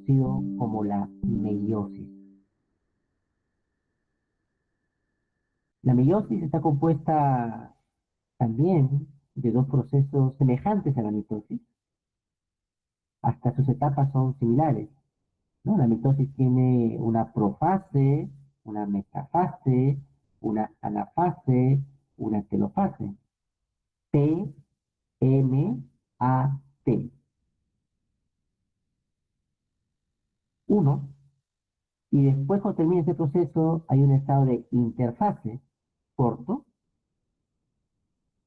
conocido como la meiosis. La meiosis está compuesta también de dos procesos semejantes a la mitosis, hasta sus etapas son similares, ¿no? La mitosis tiene una profase, una metafase, una anafase, una telofase. T, M, A, T. Uno, y después cuando termina ese proceso hay un estado de interfase corto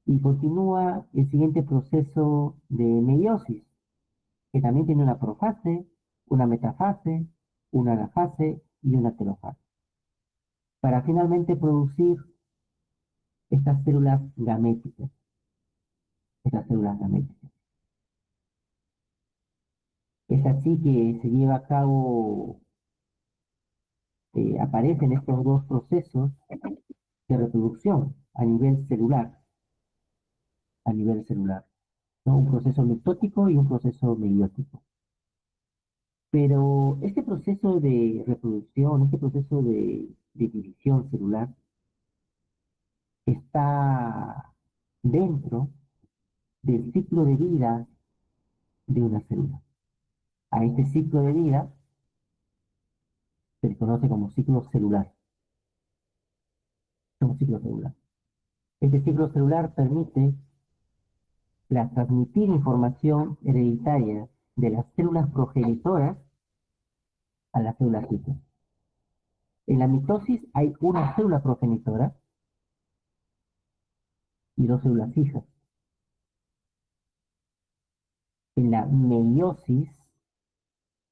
y continúa el siguiente proceso de meiosis, que también tiene una profase, una metafase, una anafase y una telofase, para finalmente producir estas células gaméticas, estas células gaméticas. Es así que se lleva a cabo, aparecen estos dos procesos de reproducción a nivel celular, ¿no? Un proceso mitótico y un proceso meiótico. Pero este proceso de reproducción, este proceso de división celular, está dentro del ciclo de vida de una célula. A este ciclo de vida se le conoce como ciclo celular. Como ciclo celular. Este ciclo celular permite la transmitir información hereditaria de las células progenitoras a las células hijas. En la mitosis hay una célula progenitora y dos células hijas. En la meiosis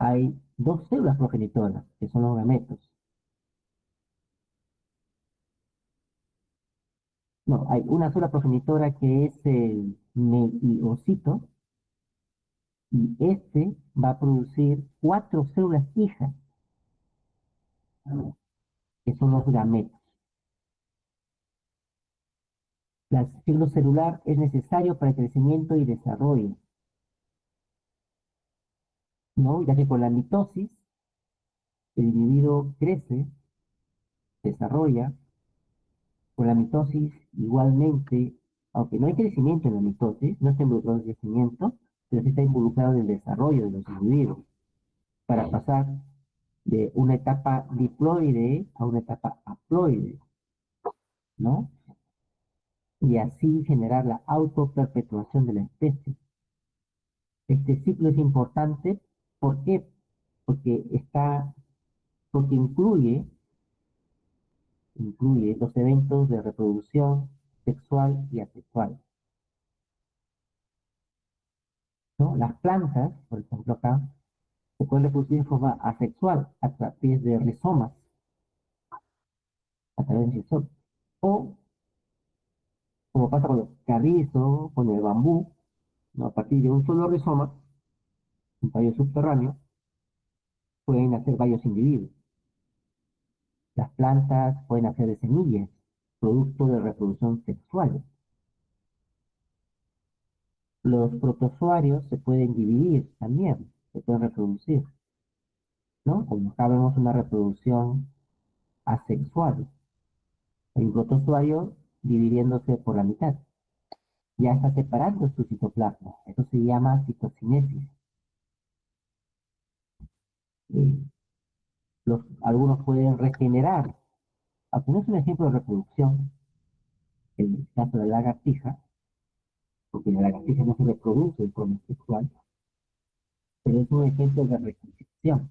hay dos células progenitoras, que son los gametos. No, hay una sola progenitora que es el meiocito, y este va a producir cuatro células hijas, que son los gametos. El ciclo celular es necesario para el crecimiento y desarrollo, ¿no? Ya que con la mitosis el individuo crece, desarrolla. Con la mitosis igualmente, aunque no hay crecimiento en la mitosis, no está involucrado en el crecimiento, pero sí está involucrado en el desarrollo de los individuos, para pasar de una etapa diploide a una etapa haploide, ¿no? Y así generar la autoperpetuación de la especie. Este ciclo es importante, ¿por qué? Porque porque incluye los eventos de reproducción sexual y asexual, ¿no? Las plantas, por ejemplo acá, se pueden reproducir en forma asexual a través de rizomas, a través de rizomas. O, como pasa con el carrizo, con el bambú, ¿no? A partir de un solo rizoma, un tallo subterráneo, pueden hacer varios individuos. Las plantas pueden hacer de semillas, producto de reproducción sexual. Los protozoarios se pueden dividir también, se pueden reproducir, ¿no? Como acá vemos una reproducción asexual. Hay un protozoario dividiéndose por la mitad. Ya está separando su citoplasma. Eso se llama citocinesis. Eh, algunos pueden regenerar. Aunque no es un ejemplo de reproducción, el caso de la lagartija, porque la lagartija no se reproduce de forma sexual, pero es un ejemplo de reconstrucción,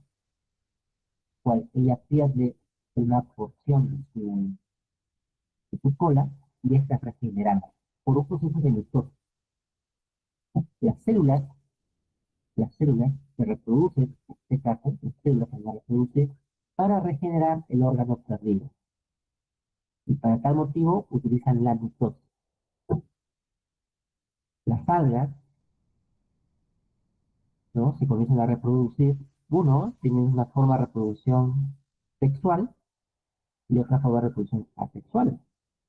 cual ella pierde una porción de su cola y esta es regenerada por un proceso de mitosis. Las células, las células se reproducen, en este caso, las células se van a reproducir para regenerar el órgano perdido. Y para tal motivo utilizan la mitosis. Las algas, ¿no? Se comienzan a reproducir. Uno tiene una forma de reproducción sexual y otra forma de reproducción asexual.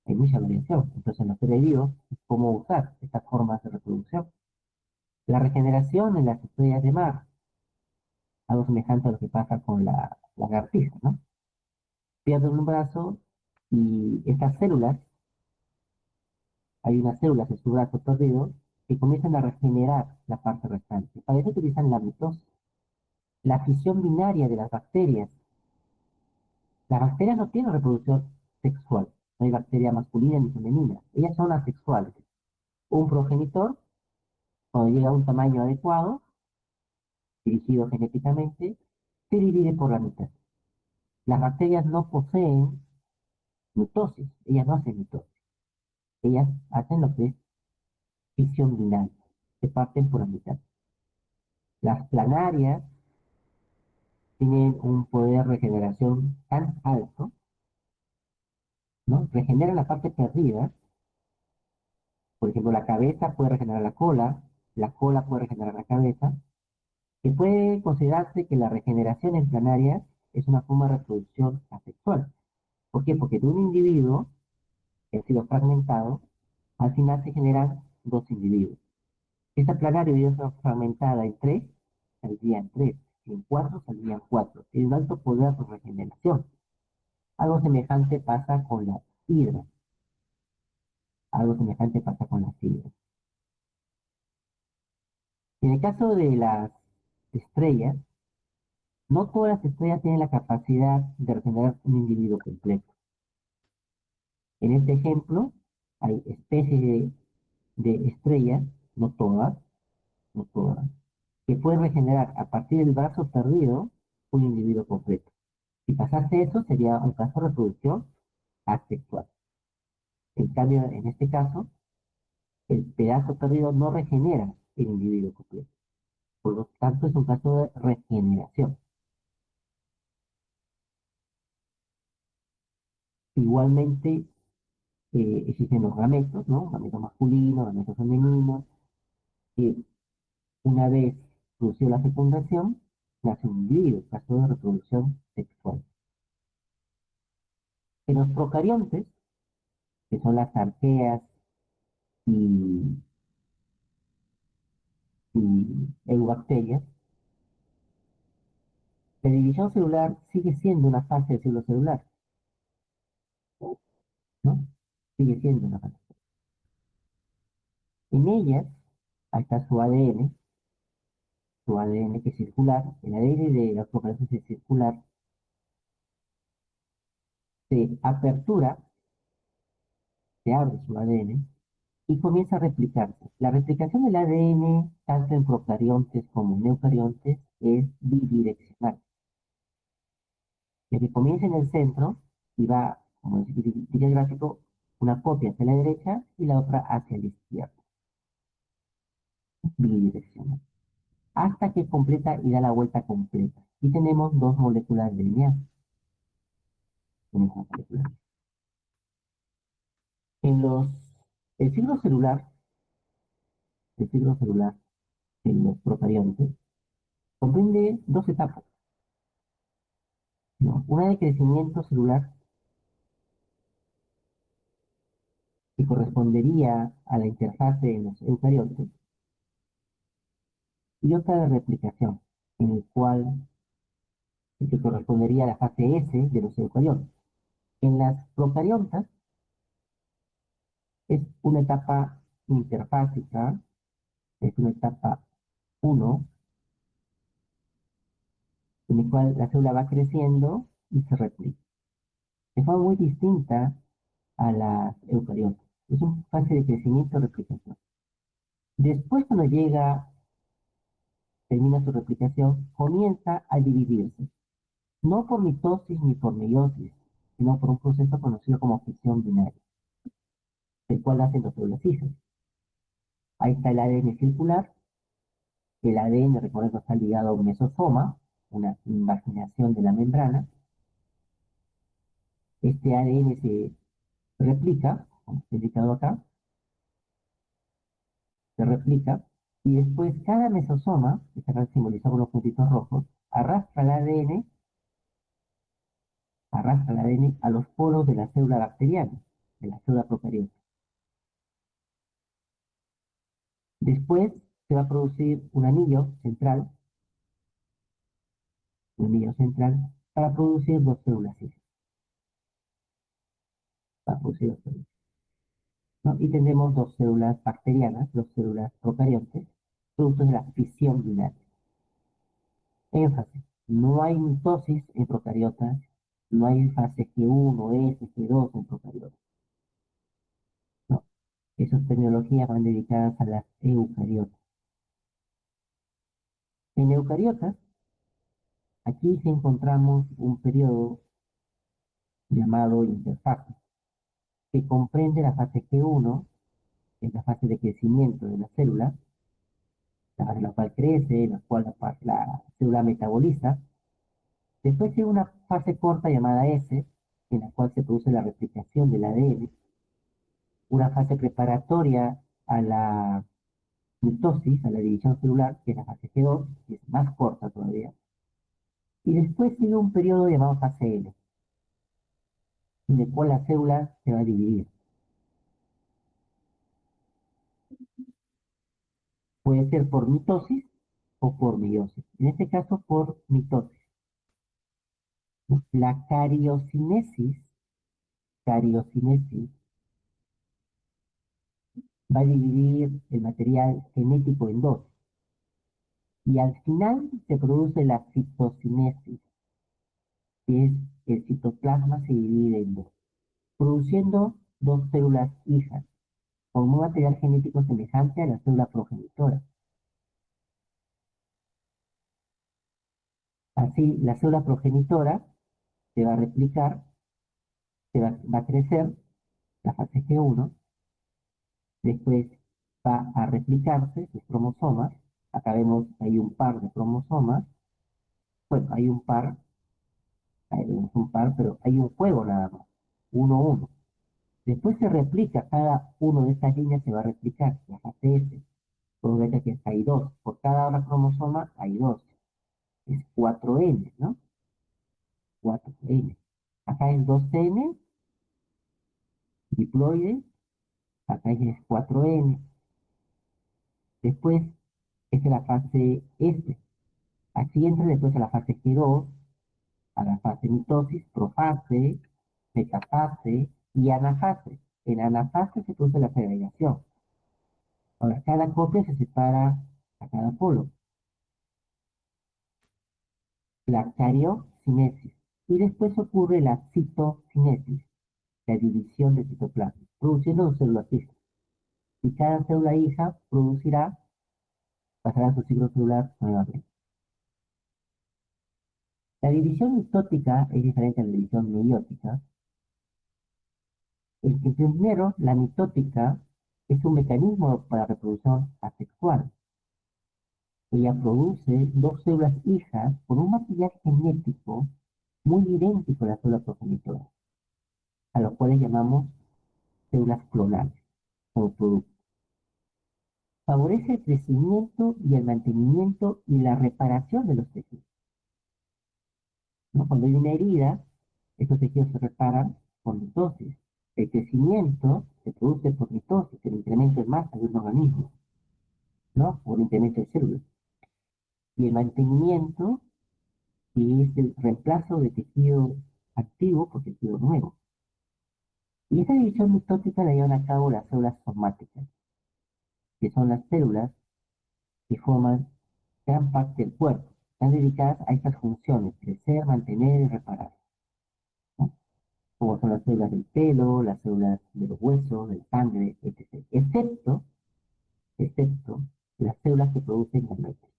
Hay mucha variación. Entonces, en los seres vivos, cómo usar estas formas de reproducción. La regeneración en las estrellas de mar. algo semejante a lo que pasa con la lagartija, ¿no? Pierden un brazo y estas células, hay unas células en su brazo perdido que comienzan a regenerar la parte restante. Para eso utilizan la mitosis, la fisión binaria de las bacterias. Las bacterias no tienen reproducción sexual, no hay bacteria masculina ni femenina, ellas son asexuales. Un progenitor, cuando llega a un tamaño adecuado, dirigido genéticamente, se divide por la mitad. Las bacterias no poseen mitosis, ellas no hacen mitosis, ellas hacen lo que es fisión binaria, se parten por la mitad. Las planarias tienen un poder de regeneración tan alto, ¿no? Regeneran la parte perdida, por ejemplo, la cabeza puede regenerar la cola puede regenerar la cabeza, que puede considerarse que la regeneración en planarias es una forma de reproducción asexual. ¿Por qué? Porque de un individuo que ha sido fragmentado, al final se generan dos individuos. Esta planaria debió ser fragmentada en tres, saldrían tres. En cuatro saldrían cuatro. Tiene un alto poder de regeneración. Algo semejante pasa con las hidras. Algo semejante pasa con las hidras. En el caso de las estrellas, no todas las estrellas tienen la capacidad de regenerar un individuo completo. En este ejemplo, hay especies de estrellas, no todas, no todas, que pueden regenerar a partir del brazo perdido un individuo completo. Si pasase eso, sería un caso de reproducción asexual. En cambio, en este caso, el pedazo perdido no regenera el individuo completo. Por lo tanto, es un caso de regeneración. Igualmente, existen los gametos, ¿no? Gametos masculinos, gametos femeninos, que una vez producido la fecundación, nace un individuo, caso de reproducción sexual. En los procariontes, que son las arqueas y, y eubacterias, la división celular sigue siendo una fase del ciclo celular, ¿no? Sigue siendo una fase. En ellas, ahí está su ADN que es circular, el ADN de los procariontes es circular, se apertura, se abre su ADN y comienza a replicarse. La replicación del ADN, tanto en procariontes como en eucariontes, es bidireccional. Ya que comienza en el centro y va, como dice el gráfico, una copia hacia la derecha y la otra hacia la izquierda, bidireccional, hasta que completa y da la vuelta completa. Y tenemos dos moléculas de DNA. En los, el ciclo celular, el ciclo celular en los procariontes, comprende dos etapas, ¿no? Una de crecimiento celular que correspondería a la interfase en los eucariontes, y otra de replicación, en el cual que correspondería a la fase S de los eucariontes. En las procariontas es una etapa interfásica, es una etapa 1, en la cual la célula va creciendo y se replica. De forma muy distinta a las eucariontas. Es una fase de crecimiento y replicación. Después, cuando termina su replicación, comienza a dividirse. No por mitosis ni por meiosis, sino por un proceso conocido como fisión binaria, el cual hacen las células hijas. Ahí está el ADN circular. El ADN, recuerden que está ligado a un mesosoma, una invaginación de la membrana. Este ADN se replica, como está indicado acá, se replica, y después cada mesosoma, que está simbolizado con los puntitos rojos, arrastra el ADN a los polos de la célula bacteriana, de la célula procariota. Después se va a producir un anillo central el anillo central, para producir dos células hijas, para producir dos células, ¿no? Y tendremos dos células bacterianas, dos células procariontes, producto de la fisión binaria. Énfasis, no hay mitosis en procariotas, no hay fase G1, S, G2 en procariotas, no. Esas tecnologías van dedicadas a las eucariotas. En eucariotas, aquí sí encontramos un periodo llamado interfase, que comprende la fase G1, que es la fase de crecimiento de la célula, en la cual crece, en la cual la célula metaboliza. Después tiene una fase corta llamada S, en la cual se produce la replicación del ADN, una fase preparatoria a la mitosis, a la división celular, que es la fase G2, que es más corta todavía. Y después sigue un periodo llamado fase L, en el cual la célula se va a dividir. Puede ser por mitosis o por meiosis. En este caso, por mitosis. La cariocinesis va a dividir el material genético en dos. Y al final se produce la citocinesis, que es que el citoplasma se divide en dos, produciendo dos células hijas, con un material genético semejante a la célula progenitora. Así, la célula progenitora se va a replicar, va a crecer, la fase G1, después va a replicarse sus cromosomas. Acá vemos que hay un par de cromosomas. Bueno, hay un par, ahí vemos un par, pero hay un juego nada más, uno a uno. Después se replica, cada uno de estas líneas se va a replicar, la fase S. Por ver que hay dos, por cada una cromosoma hay dos. Es 4N, ¿no? 4N. Acá es 2N, diploide, acá es 4N. Después, esta es la fase S. Aquí entra después a la fase G2, a la fase mitosis, profase, metafase y anafase. En anafase se produce la segregación. Ahora, cada copia se separa a cada polo. La cariocinesis. Y después ocurre la citocinesis, la división del citoplasma, produciendo dos células hijas. Y cada célula hija pasará su ciclo celular nuevamente. La división mitótica es diferente a la división meiótica. El que primero, la mitótica, es un mecanismo para reproducción asexual. Ella produce dos células hijas con un material genético muy idéntico a la célula progenitora, a los cuales llamamos células clonales como producto. Favorece el crecimiento y el mantenimiento y la reparación de los tejidos, ¿no? Cuando hay una herida, estos tejidos se reparan con mitosis. El crecimiento se produce por mitosis, el incremento en masa de un organismo, ¿no? Por incremento de células. Y el mantenimiento, que es el reemplazo de tejido activo por tejido nuevo. Y esta división mitótica la llevan a cabo las células somáticas, que son las células que forman gran parte del cuerpo. Están dedicadas a estas funciones: crecer, mantener y reparar, ¿no? Como son las células del pelo, las células de los huesos, de la sangre, etc. Excepto las células que producen gametos.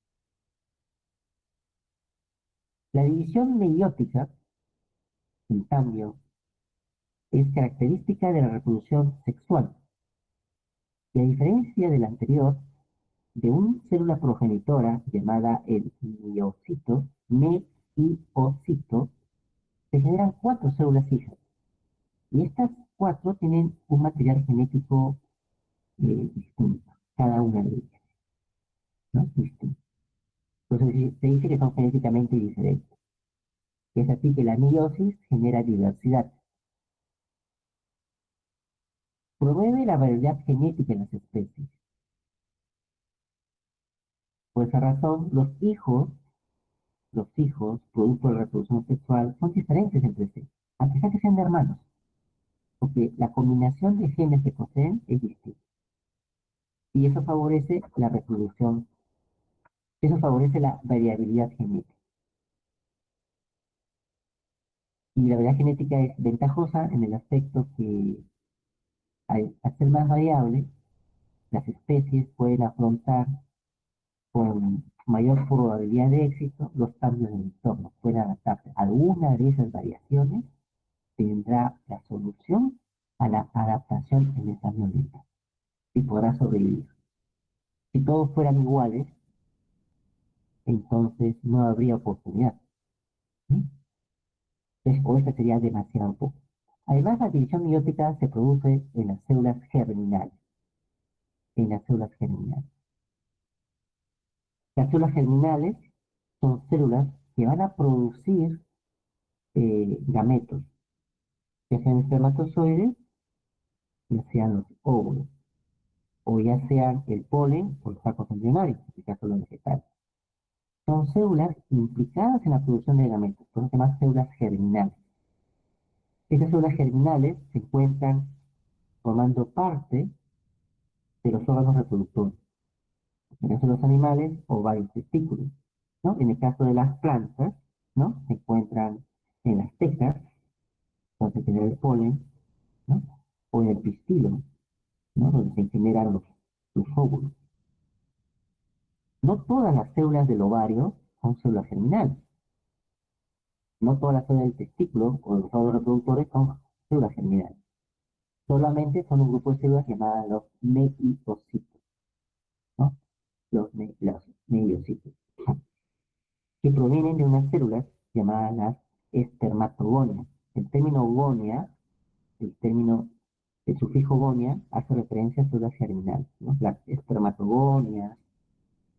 La división meiótica, en cambio, es característica de la reproducción sexual. Y a diferencia de la anterior, de una célula progenitora llamada el meiocito, se generan cuatro células hijas. Y estas cuatro tienen un material genético distinto, cada una de ellas, ¿no? Distinto. Entonces se dice que son genéticamente diferentes. Es así que la meiosis genera diversidad. Promueve la variedad genética en las especies. Por esa razón, los hijos los hijos, producto de la reproducción sexual, son diferentes entre sí, a pesar que sean de hermanos, porque la combinación de genes que poseen es distinta. Y eso favorece la variabilidad genética. Y la variabilidad genética es ventajosa en el aspecto que al ser más variable, las especies pueden afrontar con mayor probabilidad de éxito los cambios del entorno, pueden adaptarse. Alguna de esas variaciones tendrá la solución a la adaptación en ese ambiente y podrá sobrevivir. Si todos fueran iguales, entonces no habría oportunidad. ¿Sí? Entonces, o esta sería demasiado poco. Además, la división meiótica se produce en las células germinales. En las células germinales. Las células germinales son células que van a producir gametos, ya sean espermatozoides, ya sean los óvulos, o ya sean el polen o los sacos embrionarios, en el caso de los vegetales. Son células implicadas en la producción de gametos, por eso se llaman células germinales. Estas células germinales se encuentran formando parte de los órganos reproductores. En el caso de los animales, ovarios, testículos, ¿no? En el caso de las plantas, ¿no? Se encuentran en las tecas, donde se genera el polen, ¿no? O en el pistilo, ¿no? Donde se generan los óvulos. No todas las células del ovario son células germinales. No todas las células del testículo o de los órganos reproductores son células germinales. Solamente son un grupo de células llamadas los meiocitos, ¿no? Los meiocitos, que provienen de unas células llamadas las espermatogonias. El término gonia, el término, el sufijo gonia, hace referencia a células germinales, ¿no? Las espermatogonias,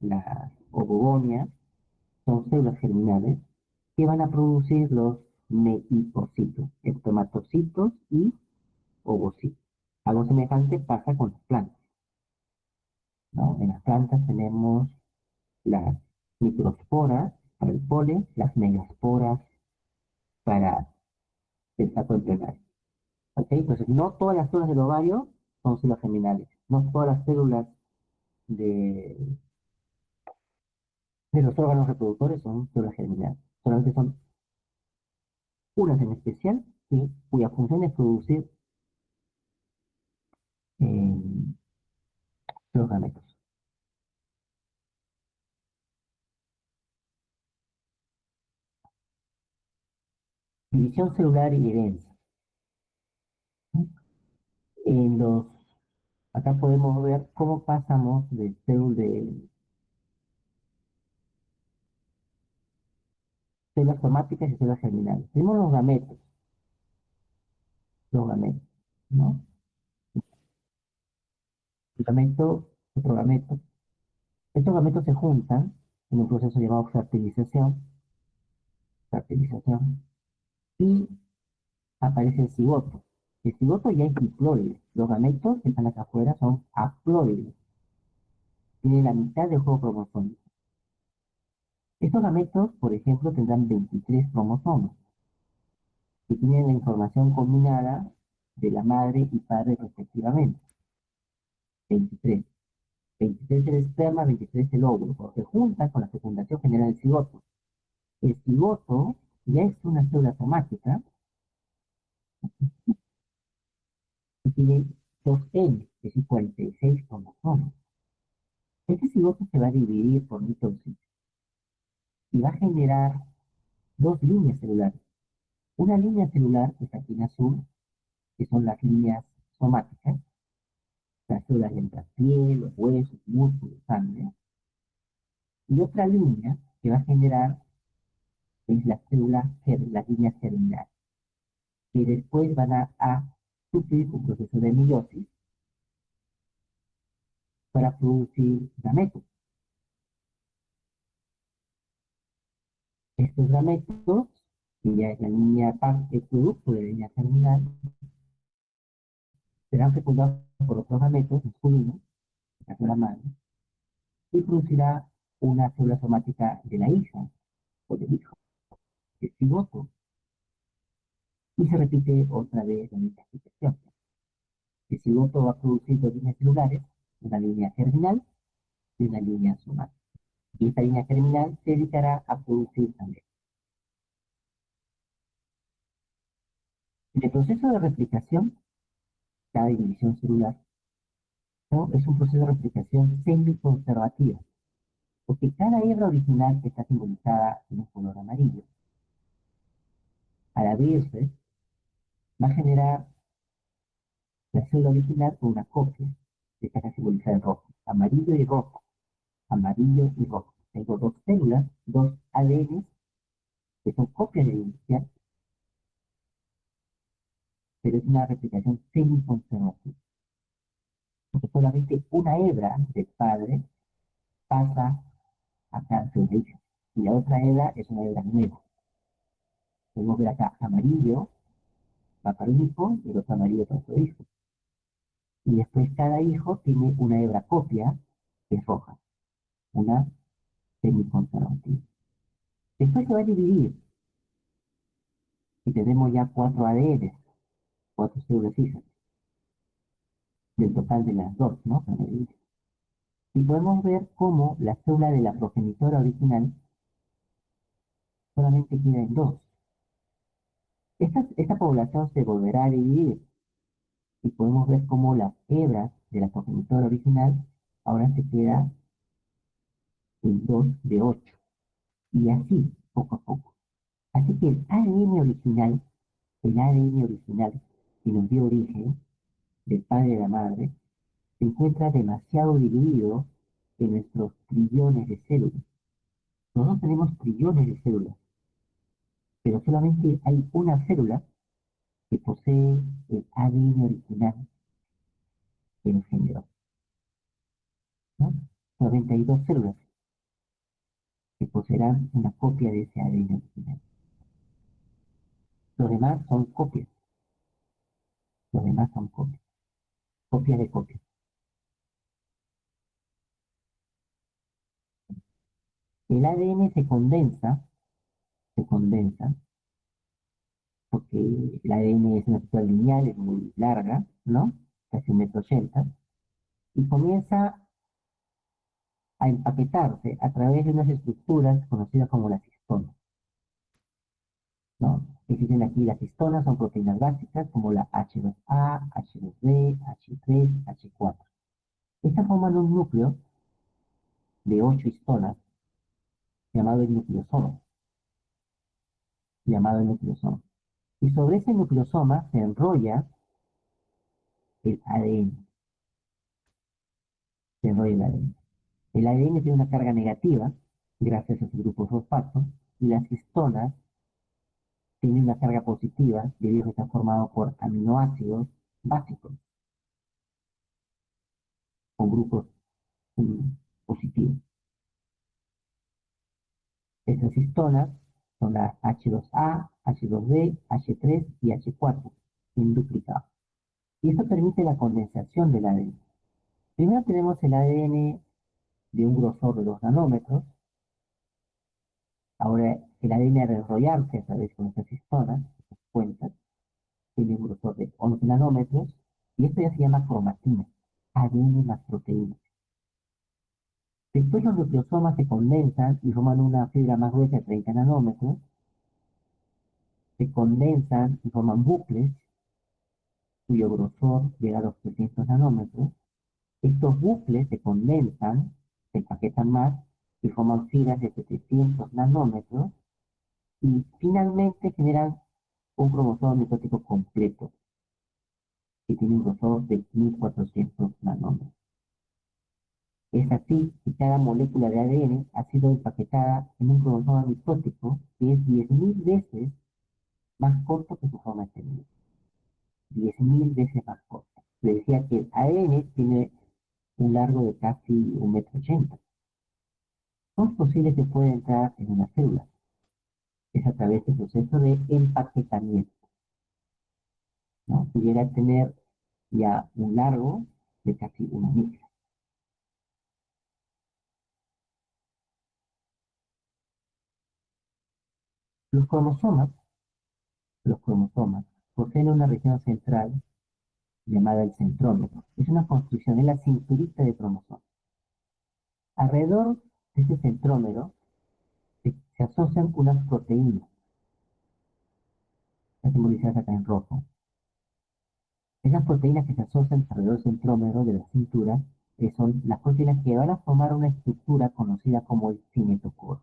las ovogonias, son células germinales que van a producir los meiocitos, espermatocitos y ovocitos. Algo semejante pasa con las plantas, ¿no? En las plantas tenemos las microsporas para el polen, las megasporas para el saco embrionario. ¿Ok? Entonces, no todas las células del ovario son células germinales. No todas las células de, de los órganos reproductores son células germinales. Solamente son unas en especial cuya función es producir eh, los gametos. División celular y herencia. En los, acá podemos ver cómo pasamos de células somáticas y células germinales. Tenemos los gametos, ¿no? El gameto, otro gameto. Estos gametos se juntan en un proceso llamado fertilización, y aparece el cigoto. El cigoto ya es diploide. Los gametos que están acá afuera son haploides. Tienen la mitad del juego cromosómico. Estos gametos, por ejemplo, tendrán 23 cromosomas, que tienen la información combinada de la madre y padre respectivamente. 23. 23 el esperma, 23 el óvulo. Cuando se juntan con la fecundación genera el cigoto. El cigoto ya es una célula somática y tiene 2N, es decir, 46 cromosomas. Este cigoto se va a dividir por mitosis y va a generar dos líneas celulares. Una línea celular, que está aquí en azul, que son las líneas somáticas, las células de la piel, los huesos, músculos, sangre. Y otra línea que va a generar es las líneas germinales, que después van a sufrir un proceso de meiosis para producir gametos. Estos gametos, que ya es la línea parte, el producto de la línea germinal, serán fecundados por otros gametos masculinos, la célula madre, y producirá una célula somática de la hija, cigoto. Y se repite otra vez la misma explicación. El cigoto va a producir dos líneas celulares, una línea germinal y una línea somática. Y esta línea germinal se dedicará a producir también. En el proceso de replicación, cada división celular, ¿no?, es un proceso de replicación semi-conservativa, porque cada hebra original está simbolizada en un color amarillo. Al abrirse, va a generar la célula original con una copia que está simbolizada en rojo, amarillo y rojo, amarillo y rojo. Tengo dos células, dos ADN que son copias de inicial, pero es una replicación semi-conservativa, porque solamente una hebra del padre pasa acá su hija, y la otra hebra es una hebra nueva. Podemos ver acá amarillo va para un hijo y el otro amarillo para otro hijo. Y después cada hijo tiene una hebra copia que es roja, una semiconservativa. Después se va a dividir y tenemos ya 4 ADN, 4 células hijas, del total de las dos, ¿no? Y podemos ver cómo la célula de la progenitora original solamente queda en dos. Esta población se volverá a dividir y podemos ver cómo las hebras de la progenitora original ahora se queda en 2 de 8. Y así, poco a poco. Así que el ADN original que nos dio origen, del padre y de la madre, se encuentra demasiado dividido en nuestros trillones de células. Nosotros tenemos trillones de células, pero solamente hay una célula que posee el ADN original que nos generó, ¿no? 92 células que poseerán una copia de ese ADN original. Los demás son copias. Los demás son copias. Copias de copias. El ADN se condensa, porque el ADN es una estructura lineal, es muy larga, ¿no? Casi 1,80 m, y comienza a empaquetarse a través de unas estructuras conocidas como las histonas, ¿no? Existen aquí las histonas, son proteínas básicas como la H2A, H2B, H3, H4. Estas forman un núcleo de 8 histonas llamado el nucleosoma, Y sobre ese nucleosoma se enrolla el ADN, se enrolla el ADN. El ADN tiene una carga negativa gracias a su grupo fosfato y las histonas tienen una carga positiva debido a que está formado por aminoácidos básicos con grupos positivos. Estas histonas son las H2A, H2B, H3 y H4 en duplicado. Y esto permite la condensación del ADN. Primero tenemos el ADN de un grosor de 2 nanómetros. Ahora el ADN al enrollarse a través de estas histonas, estas cuentas, tiene un grosor de 11 nanómetros, y esto ya se llama cromatina, ADN más proteína. Después los nucleosomas se condensan y forman una fibra más gruesa de 30 nanómetros, se condensan y forman bucles, cuyo grosor llega a los 300 nanómetros. Estos bucles se condensan, se empaquetan más y forman fibras de 700 nanómetros, y finalmente generan un cromosoma mitótico completo, que tiene un grosor de 1400 nanómetros. Es así que cada molécula de ADN ha sido empaquetada en un cromosoma mitótico que es 10.000 veces más corto que su forma extendida. 10.000 veces más corto. Le decía que el ADN tiene un largo de casi 1,80 m. ¿Cómo es posible que pueda entrar en una célula? Es a través del proceso de empaquetamiento, ¿no? Pudiera tener ya un largo de casi 1 micra. Los cromosomas, los cromosomas poseen una región central llamada el centrómero. Es una construcción, es la cinturita de cromosomas. Alrededor de este centrómero se asocian unas proteínas, las simbolizadas acá en rojo. Esas proteínas que se asocian alrededor del centrómero de la cintura son las proteínas que van a formar una estructura conocida como el cinetocoro.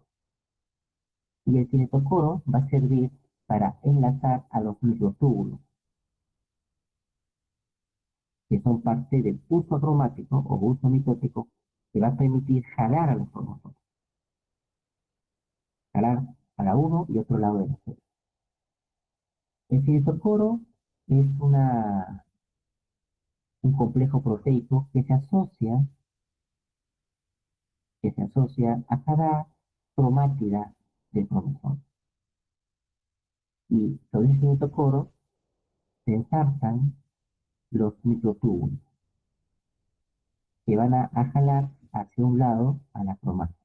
Y el cinetocoro va a servir para enlazar a los microtúbulos, que son parte del uso cromático o uso mitótico, que va a permitir jalar a los cromosomas, jalar para uno y otro lado de la célula. El cinetocoro es un complejo proteico que se asocia a cada cromátida del cromosoma. Y sobre ese cinetocoro se ensartan los microtúbulos que van a jalar hacia un lado a la cromátida.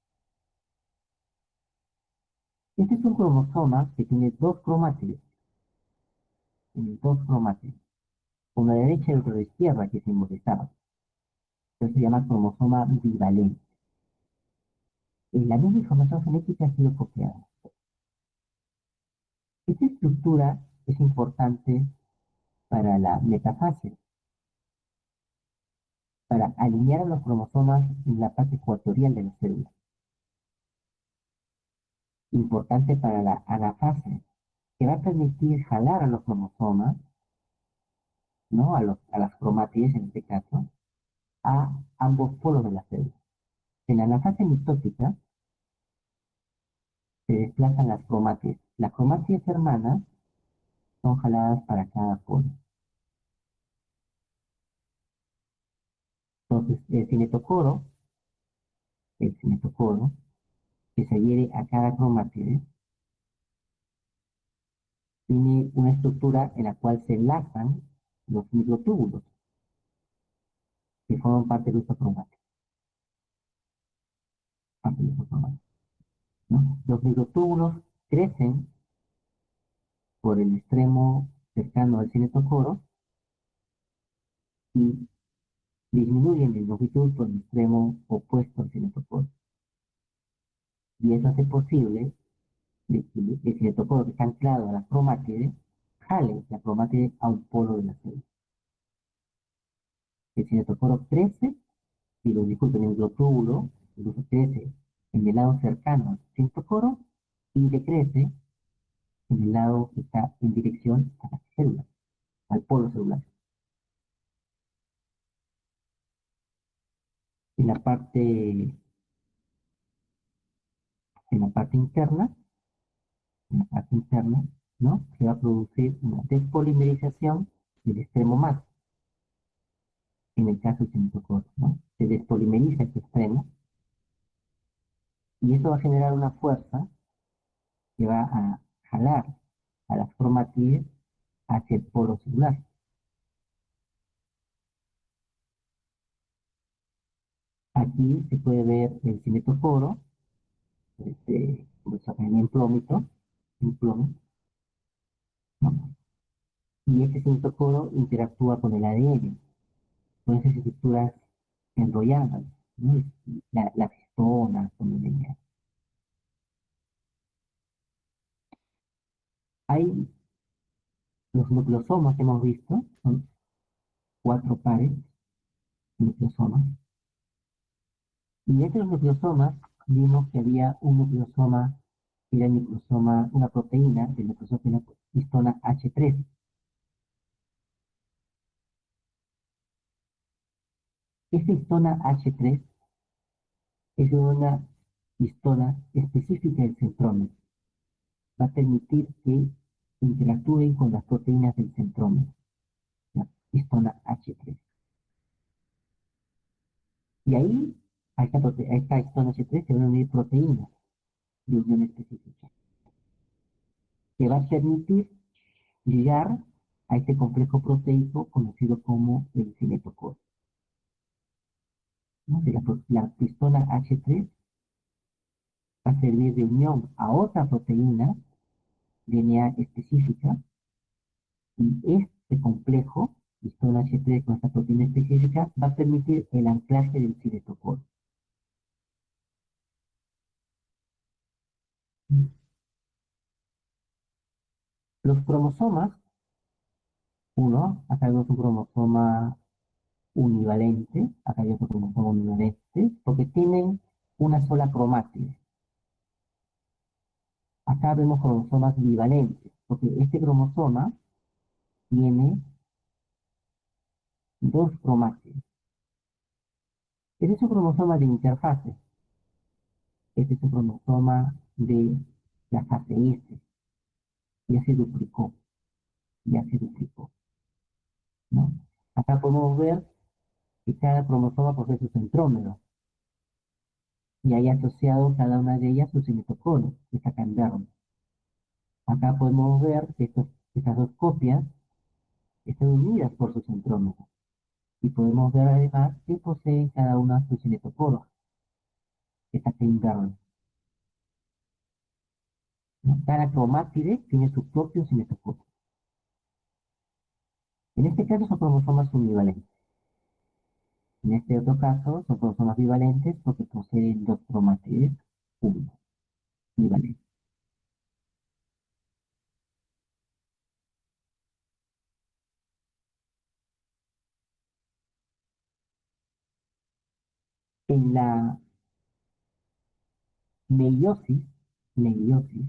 Este es un cromosoma que tiene dos cromátides, una derecha y otra izquierda que simbolizaban. Entonces se llama cromosoma bivalente. La misma información genética ha sido copiada. Esta estructura es importante para la metafase, para alinear a los cromosomas en la parte ecuatorial de la célula. Importante para la anafase, que va a permitir jalar a los cromosomas, ¿no? A las cromátides en este caso, a ambos polos de la célula. En la anafase mitótica se desplazan las cromátides. Las cromátides hermanas son jaladas para cada polo. Entonces, el cinetocoro que se adhiere a cada cromátide, tiene una estructura en la cual se enlazan los microtúbulos que forman parte del uso cromático. ¿No? Los microtúbulos crecen por el extremo cercano al cinetocoro y disminuyen en longitud por el extremo opuesto al cinetocoro. Y eso hace posible que el cinetocoro que está anclado a la cromátide jale la cromátide a un polo de la célula. El cinetocoro crece, disculpen, el microtúbulo crece en el lado cercano al cinetocoro y decrece en el lado que está en dirección a la célula, al polo celular. En la parte, en la parte interna, en la parte interna, ¿no? Se va a producir una despolimerización del extremo más, en el caso del cinetocoro, ¿no? Se despolimeriza este extremo y eso va a generar una fuerza que va a jalar a las cromátides hacia el polo celular. Aquí se puede ver el cinetocoro, pues, en plomo, ¿no? Y este cinetocoro interactúa con el ADN, con esas estructuras enrolladas, ¿no? Las histonas, con el DNA. Hay los nucleosomas que hemos visto, son 4 pares de nucleosomas. Y entre los nucleosomas vimos que había un nucleosoma, que era el nucleosoma, una proteína del nucleosoma que era histona H3. Esta histona H3 es una histona específica del centrómero. Va a permitir que interactúen con las proteínas del centrómero, la histona H3. Y ahí, a esta histona H3 se van a unir proteínas de unión específica, que va a permitir llegar a este complejo proteico conocido como el cinetocoro. ¿No? La histona H3 va a servir de unión a otra proteína DNA específica y este complejo, histona H3 con esta proteína específica, va a permitir el anclaje del citocoro. Los cromosomas, uno, acá vemos un cromosoma univalente, acá hay otro cromosoma univalente, porque tienen una sola cromátide. Acá vemos cromosomas bivalentes, porque este cromosoma tiene dos cromátides. Este es un cromosoma de interfase. Este es un cromosoma de la fase S. Ya se duplicó, ya se duplicó, ¿no? Acá podemos ver que cada cromosoma posee su centrómero y hay asociado cada una de ellas su citocoro, que está acá en verde. Acá podemos ver que estas dos copias están unidas por su centrómero y podemos ver además que poseen cada una su cinetocoro, que está acá en verde, ¿no? Cada cromátide tiene su propio cinetocoro. En este caso son cromosomas univalentes. En este otro caso son cromosomas bivalentes porque poseen dos cromátides bivalentes. En la meiosis, meiosis,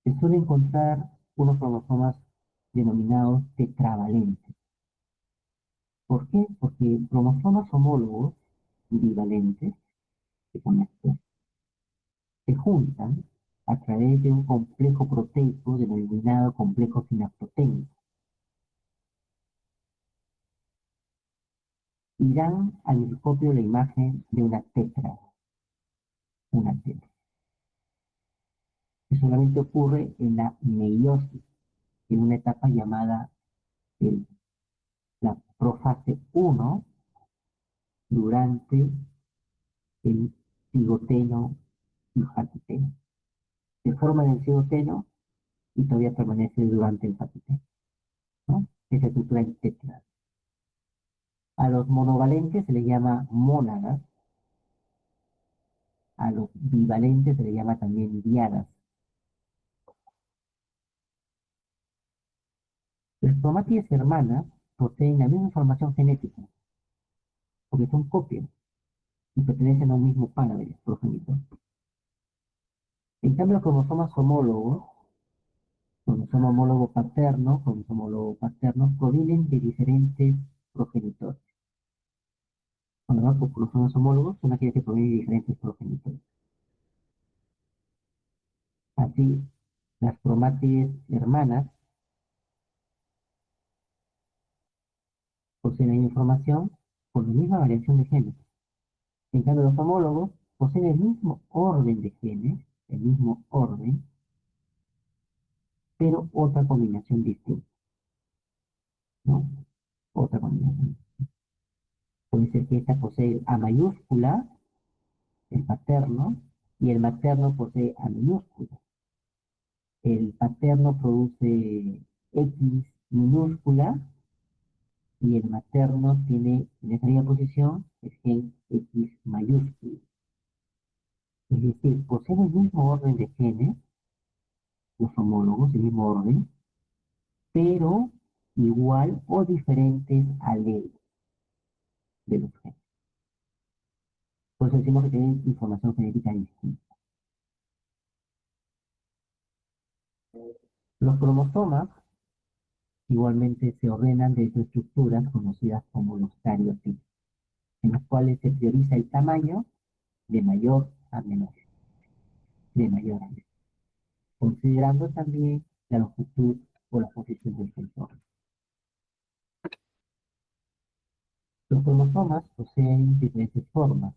se suele encontrar unos cromosomas denominados tetravalentes. ¿Por qué? Porque cromosomas homólogos bivalentes, que son estos, se juntan a través de un complejo proteico denominado complejo sinaptoténico y dan al microscopio la imagen de una tetra, una tetra. Que solamente ocurre en la meiosis, en una etapa llamada el, la profase 1 durante el cigoteno y fatiteno. Se forma en el cigoteno y todavía permanece durante el fatiteno, ¿no? Esa estructura en tetra. A los monovalentes se les llama mónadas, a los bivalentes se les llama también diadas. Las cromátides hermanas poseen la misma información genética, porque son copias y pertenecen a un mismo padre progenitor. En cambio, los cromosomas homólogos, cromosoma homólogo paterno, cromosoma homólogo paterno, provienen de diferentes progenitores. Cuando hablamos de cromosomas homólogos, son aquellos que provienen de diferentes progenitores. Así, las cromátides hermanas poseen la información con la misma variación de genes. En cambio, los homólogos poseen el mismo orden de genes, el mismo orden, pero otra combinación distinta, ¿no? Otra combinación. Puede ser que esta posee A mayúscula, el paterno, y el materno posee A minúscula. El paterno produce X minúscula y el materno tiene en esa misma posición el gen X mayúscula. Es decir, poseen el mismo orden de genes, los homólogos, el mismo orden, pero igual o diferentes alelos de los genes. Por eso decimos que tienen información genética distinta. Los cromosomas igualmente se ordenan de estructuras conocidas como los cariotipos, en los cuales se prioriza el tamaño de mayor a menor, de mayor a menor, considerando también la longitud o la posición del sensor. Los cromosomas poseen diferentes formas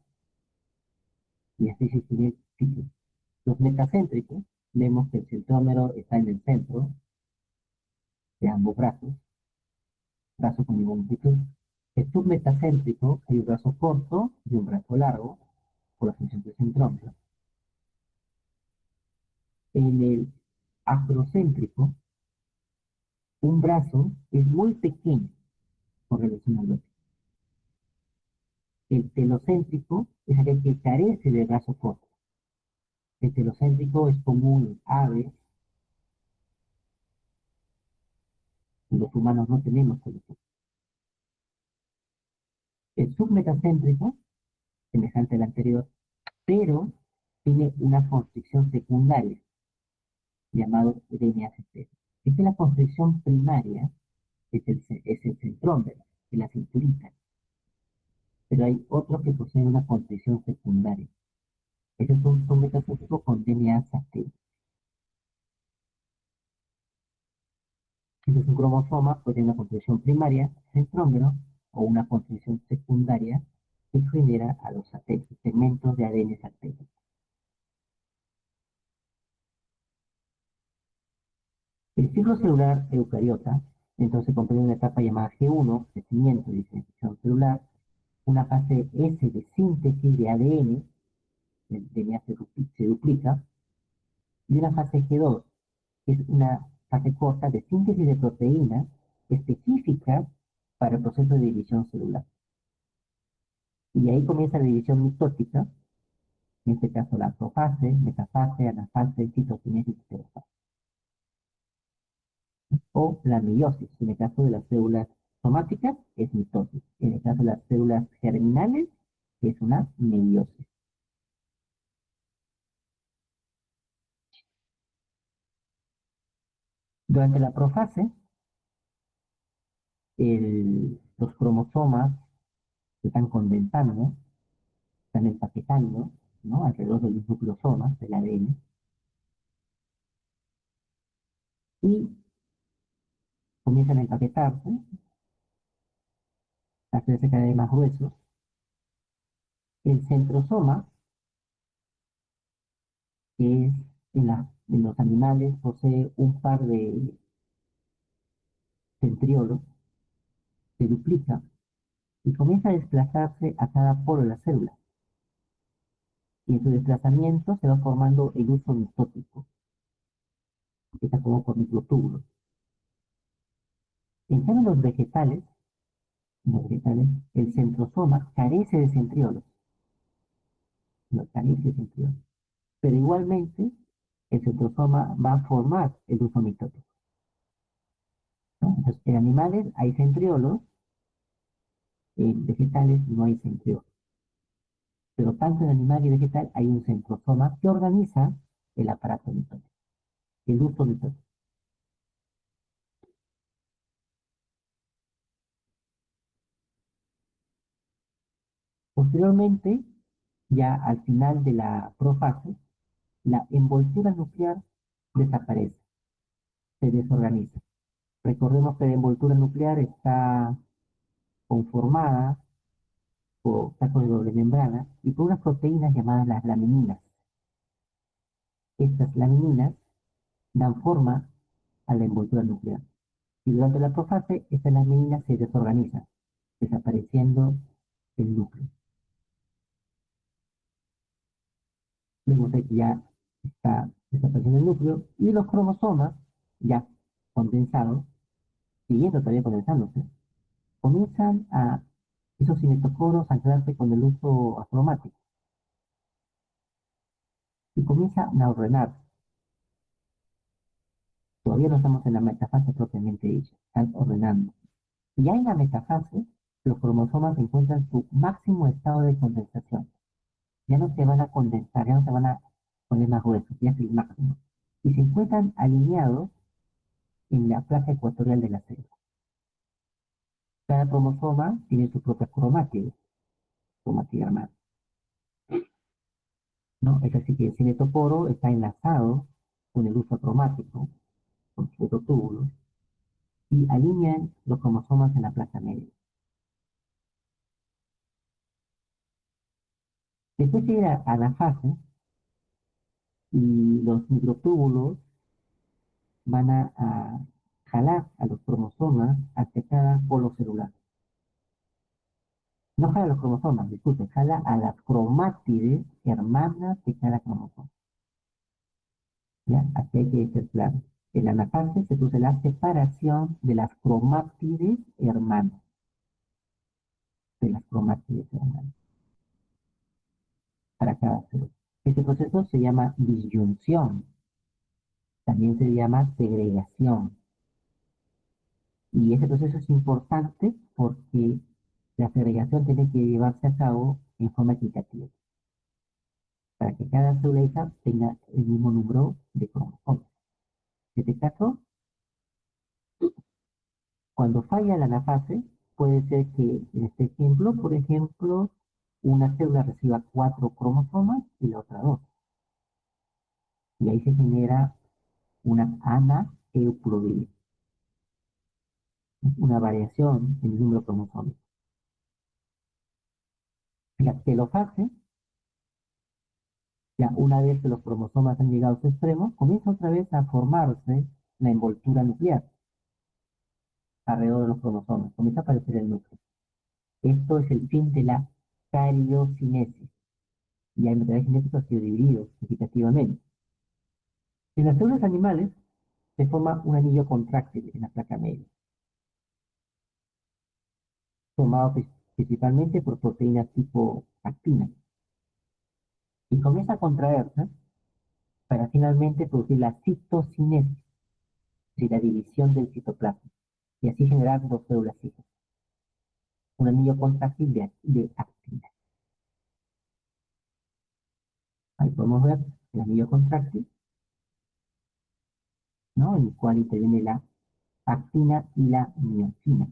y así se distinguen tipos. Los metacéntricos, vemos que el centrómero está en el centro de ambos brazos, brazo con igual longitud. El submetacéntrico, hay un brazo corto y un brazo largo, por la función del centrómero. En el afrocéntrico, un brazo es muy pequeño con relación al otro. El telocéntrico es aquel que carece de brazo corto. El telocéntrico es común en aves, y los humanos no tenemos telocéntrico. El submetacéntrico, semejante al anterior, pero tiene una constricción secundaria, llamado DNACC. Esta es la constricción primaria, es el centrómero, de la cinturita, pero hay otros que poseen una constricción secundaria. Estos son metacéntricos con DNACC. Entonces, un cromosoma puede tener una constricción primaria, centrómero, o una constricción secundaria que genera a los satélites, segmentos de ADN satélite. El ciclo celular eucariota entonces comprende una etapa llamada G1, crecimiento y diferenciación celular, una fase S de síntesis de ADN, el DNA se duplica, y una fase G2, que es una fase corta de síntesis de proteínas específicas para el proceso de división celular. Y ahí comienza la división mitótica, en este caso la profase, metafase, anafase, citocinesis y telofase. O la meiosis, en el caso de las células somáticas es mitosis, en el caso de las células germinales es una meiosis. Durante la profase, los cromosomas se están condensando, están empaquetando, ¿no? Alrededor de los nucleosomas del ADN, y comienzan a empaquetarse, a hacerse cada vez más gruesos. El centrosoma, que es en los animales, posee un par de centriolos, se duplica y comienza a desplazarse a cada polo de la célula. Y en su desplazamiento se va formando el uso mitótico, que está como por microtúbulos. En cambio, los vegetales, el centrosoma carece de centriolos, no carece de centriolos. Pero igualmente, el centrosoma va a formar el uso mitótico, ¿no? Entonces, en animales hay centriolos, en vegetales no hay centriolos. Pero tanto en animal y vegetal hay un centrosoma que organiza el aparato mitótico, el uso mitótico. Posteriormente, ya al final de la profase, la envoltura nuclear desaparece, se desorganiza. Recordemos que la envoltura nuclear está conformada por sacos de doble membrana y por unas proteínas llamadas las lamininas. Estas lamininas dan forma a la envoltura nuclear. Y durante la profase, estas lamininas se desorganizan, desapareciendo el núcleo. Vemos que ya está desapareciendo el núcleo y los cromosomas, ya condensados, siguiendo todavía condensándose, comienzan a esos cinetocoros a anclarse con el uso astromático y comienzan a ordenar. Todavía no estamos en la metafase propiamente dicha, están ordenando. Y ya en la metafase, los cromosomas encuentran su máximo estado de condensación. Ya no se van a condensar, ya no se van a poner más gruesos, ya es el máximo. Y se encuentran alineados en la placa ecuatorial de la célula. Cada cromosoma tiene su propia cromática hermana, ¿no? Es así que el cinetoporo está enlazado con el uso cromático, con sus túbulos, y alinean los cromosomas en la placa media. Después llega a la fase y los microtúbulos van a jalar a los cromosomas hacia cada polo celular. No jala a los cromosomas, disculpe, jala a las cromátides hermanas de cada cromosoma. ¿Ya? Aquí hay que ser claro. En la anafase se produce la separación de las cromátides hermanas, de las cromátides hermanas, para cada célula. Este proceso se llama disyunción, también se llama segregación. Y este proceso es importante porque la segregación tiene que llevarse a cabo en forma equitativa, para que cada célula hija tenga el mismo número de cromosomas. En este caso, cuando falla la anafase, puede ser que en este ejemplo, por ejemplo, una célula reciba 4 cromosomas y la otra 2. Y ahí se genera una anaeuploidea, una variación en el número cromosómico. La telofase, ya una vez que los cromosomas han llegado a su extremo, comienza otra vez a formarse la envoltura nuclear alrededor de los cromosomas, comienza a aparecer el núcleo. Esto es el fin de la cariocinesis, y el material genético ha sido dividido significativamente. En las células animales se forma un anillo contráctil en la placa media, formado principalmente por proteínas tipo actina, y comienza a contraerse para finalmente producir la citocinesis, y la división del citoplasma, y así generar 2 células hijas, un anillo contráctil de actina. Ahí podemos ver el anillo contráctil, ¿no? En el cual interviene la actina y la miosina.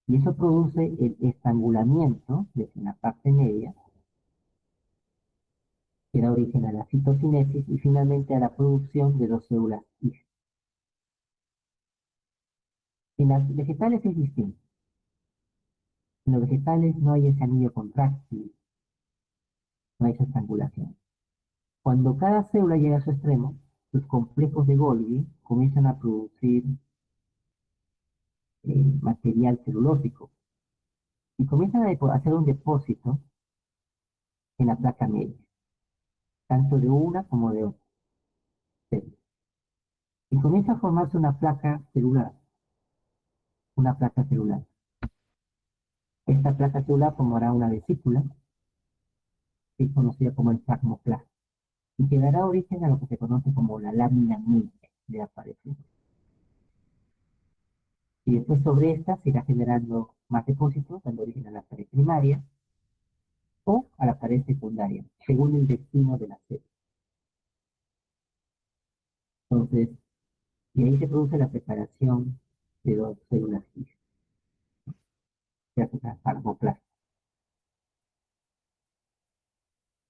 Y eso produce el estrangulamiento desde la parte media, que da origen a la citocinesis y finalmente a la producción de 2 células hijas. En las vegetales es distinto. En los vegetales no hay ese anillo contráctil, no hay esa estrangulación. Cuando cada célula llega a su extremo, los complejos de Golgi comienzan a producir material celulósico y comienzan a hacer un depósito en la placa media, tanto de una como de otra célula. Y comienza a formarse una placa celular, una placa celular. Esta placa celular formará una vesícula, que es conocida como el plasmoplasma, y que dará origen a lo que se conoce como la lámina Miller de aparición. Y después sobre esta se irá generando más depósitos, dando origen a la pared primaria o a la pared secundaria, según el destino de la célula. Entonces, y ahí se produce la separación de 2 células hijas, que hace el plasmoplasma.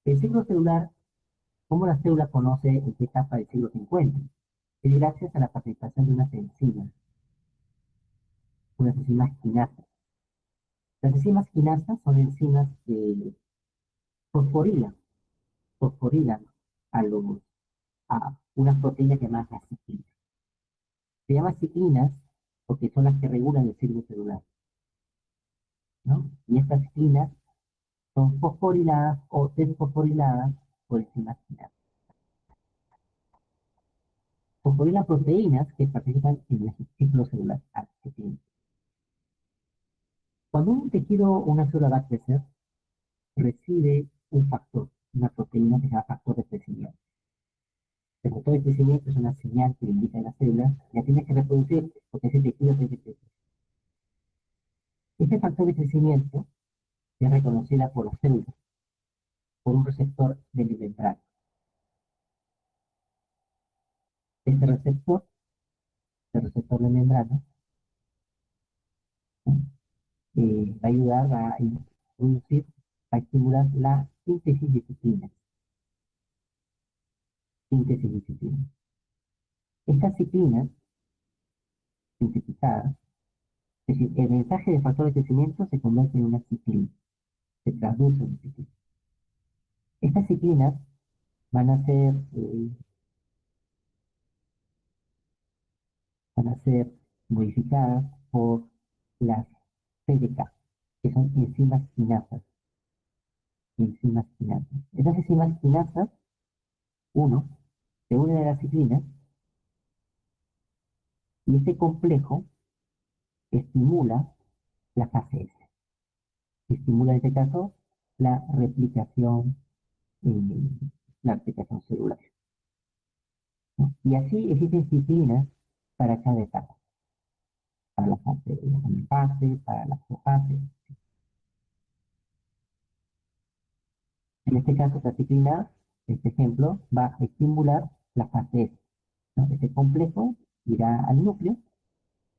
El ciclo celular, ¿cómo la célula conoce en qué etapa del ciclo se encuentra? Es gracias a la participación de unas enzimas quinasas. Las enzimas quinasas son enzimas que fosforilan, fosforilan a, los, a unas proteínas llamadas las ciclinas. Se llaman ciclinas porque son las que regulan el ciclo celular, ¿no? Y estas ciclinas son fosforiladas o desfosforiladas por enzimas quinasas. Fosforilan proteínas que participan en el ciclo celular. Cuando un tejido o una célula va a crecer, recibe un factor, una proteína que se llama factor de crecimiento. El factor de crecimiento es una señal que le indica a la célula que tiene que reproducirse, porque ese tejido tiene que crecer. Este factor de crecimiento es reconocida por las células, por un receptor de membrana. Este receptor, el receptor de membrana, va a ayudar a introducir, a estimular la síntesis de ciclinas. Síntesis de ciclinas. Estas ciclinas sintetizadas, es decir, el mensaje de factor de crecimiento se convierte en una ciclina, se traduce en ciclina. Estas ciclinas van a ser, eh, van a ser modificadas por las CDK, que son enzimas quinasas. Enzimas quinasas. Esas enzimas quinasas, uno, se unen a la ciclina y este complejo estimula la fase S. Estimula en este caso la replicación, eh, la replicación celular, ¿no? Y así existen ciclinas para cada etapa, para la fase, la fase, para la fase. En este caso, esta ciclina, este ejemplo, va a estimular la fase S, ¿no? Este complejo irá al núcleo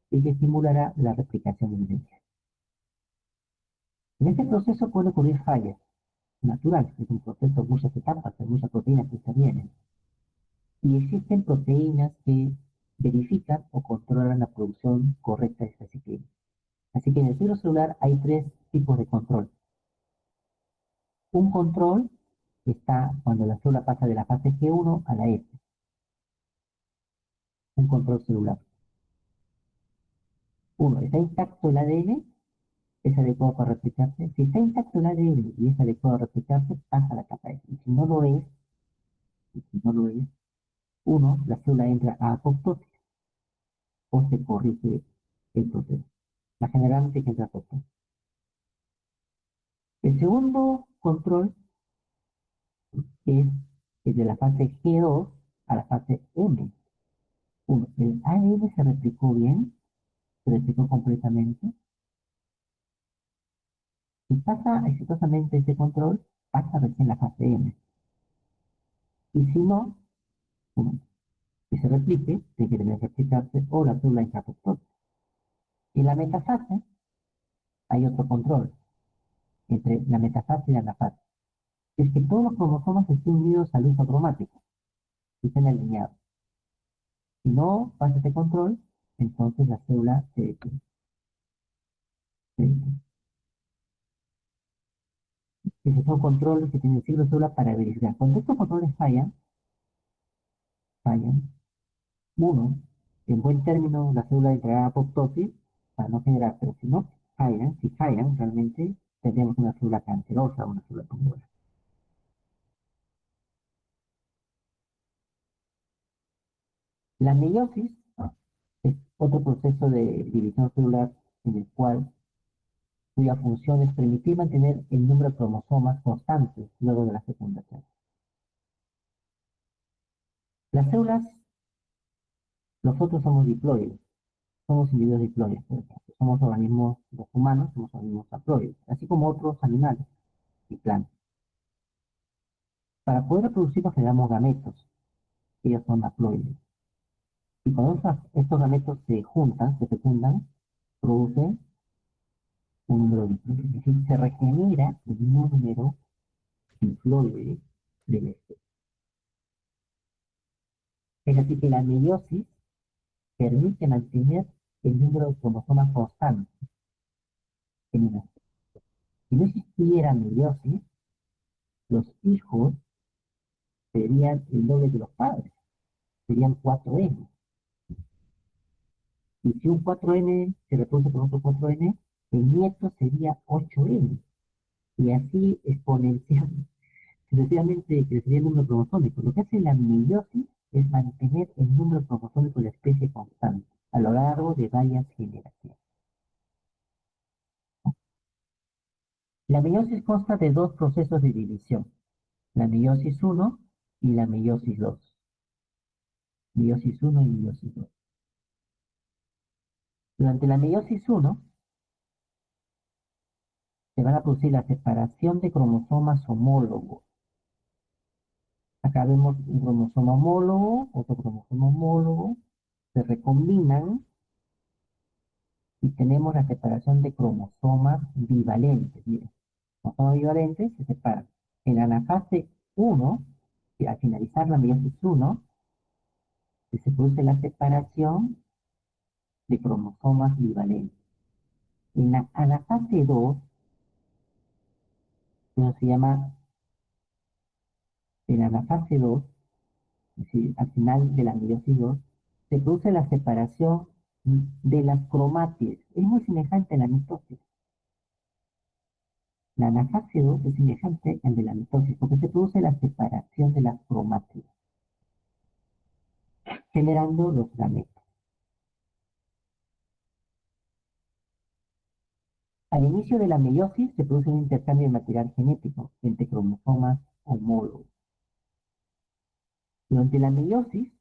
y que estimulará la replicación evidencial. En este proceso puede ocurrir fallas naturales, es un proceso de muchas etapas, hay muchas proteínas que intervienen. Y existen proteínas que verifican o controlan la producción correcta de esta ciclina. Así que en el ciclo celular hay tres tipos de control. Un control está cuando la célula pasa de la fase G1 a la S, un control celular. Uno, está intacto el ADN, es adecuado para replicarse. Si está intacto el ADN y es adecuado a replicarse, pasa a la capa S. Y si no lo es, uno, la célula entra a apoptosis o se corrige el proceso. La generalmente que entra a apoptosis. El segundo control es de la fase G2 a la fase M. Uno, el ADN se replicó bien, se replicó completamente. Si pasa exitosamente ese control, pasa recién la fase M. Y si no, bueno, que se replique, tiene que tener que replicarse o la célula entra a apoptosis. En la metafase hay otro control entre la metafase y la anafase. Es que todos los cromosomas estén unidos al uso cromático y estén alineados. Si no pasa este control, entonces la célula se detiene. Esos son controles que tiene el ciclo celular para verificar. Cuando estos controles fallan, uno, en buen término, la célula entrará a apoptosis para no generar, pero si no fallan, si fallan, realmente tendremos una célula cancerosa o una célula tumoral. La meiosis es otro proceso de división celular en el cual cuya función es permitir mantener el número de cromosomas constantes luego de la fecundación. Las células, nosotros somos diploides, somos individuos diploides, por ejemplo. Somos organismos, los humanos somos organismos haploides, así como otros animales y plantas. Para poder reproducirnos generamos gametos, ellos son haploides. Y cuando estos gametos se juntan, se fecundan, producen un número diploide. Es decir, se regenera el número diploide del especie. Es así que la meiosis permite mantener el número de cromosomas constante en una especie. Si no existiera meiosis, los hijos serían el doble de los padres, serían 4N. Y si un 4N se reproduce con otro 4N, el nieto sería 8N. Y así sucesivamente crecería el número cromosómico. Lo que hace la meiosis es mantener el número cromosómico de la especie constante a lo largo de varias generaciones. La meiosis consta de dos procesos de división, la meiosis 1 y la meiosis 2. Meiosis 1 y meiosis 2. Durante la meiosis 1 se van a producir la separación de cromosomas homólogos. Acá vemos un cromosoma homólogo, otro cromosoma homólogo, se recombinan y tenemos la separación de cromosomas bivalentes. Miren, cromosomas bivalentes se separan. En la anafase 1, al finalizar la meiosis 1, se produce la separación de cromosomas bivalentes. En la anafase 2, que se llama, en la fase 2, es decir, al final de la meiosis 2, se produce la separación de las cromátides. Es muy semejante a la mitosis. La anafase 2 es semejante al de la mitosis, porque se produce la separación de las cromátides. generando los gametos. Al inicio de la meiosis se produce un intercambio de material genético entre cromosomas homólogos. Durante la meiosis,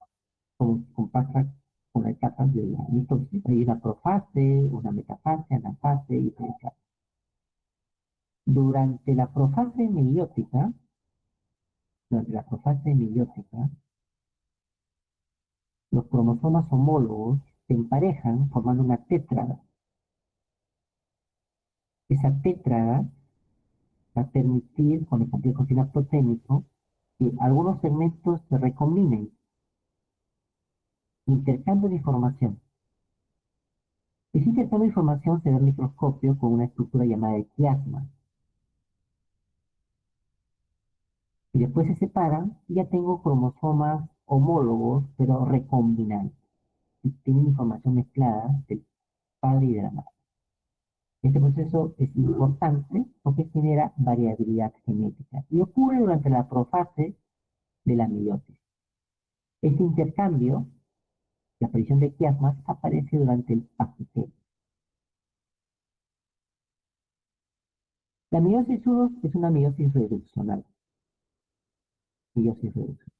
como pasa con las etapas de la mitosis, hay una profase, una metafase, anafase y telofase. Durante la profase meiótica, durante la profase meiótica, los cromosomas homólogos se emparejan formando una tétrada. Esa tétrada va a permitir, con el complejo sinaptotécnico, que algunos segmentos se recombinen. Intercambio de información. Ese intercambio de información se ve al microscopio con una estructura llamada de quiasma. Y después se separan y ya tengo cromosomas homólogos, pero recombinantes. Y tienen información mezclada del padre y de la madre. Este proceso es importante porque genera variabilidad genética y ocurre durante la profase de la meiosis. Este intercambio, la aparición de quiasmas, aparece durante el apical. La meiosis 1 es una meiosis reduccional. Meiosis reduccional.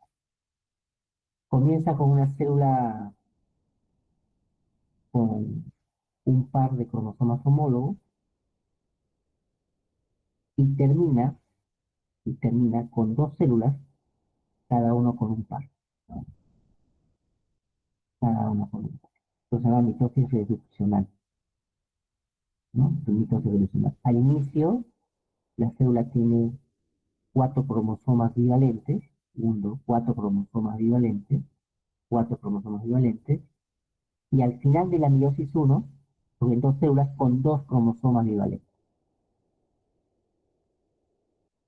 Comienza con una célula con un par de cromosomas homólogos y termina con dos células, cada uno con un par. Cada uno con un par. Esto se llama mitosis reduccional. ¿No? Mitosis reduccional. Al inicio, la célula tiene cuatro cromosomas bivalentes, cuatro cromosomas bivalentes, y al final de la meiosis 1, surgen dos células con dos cromosomas bivalentes.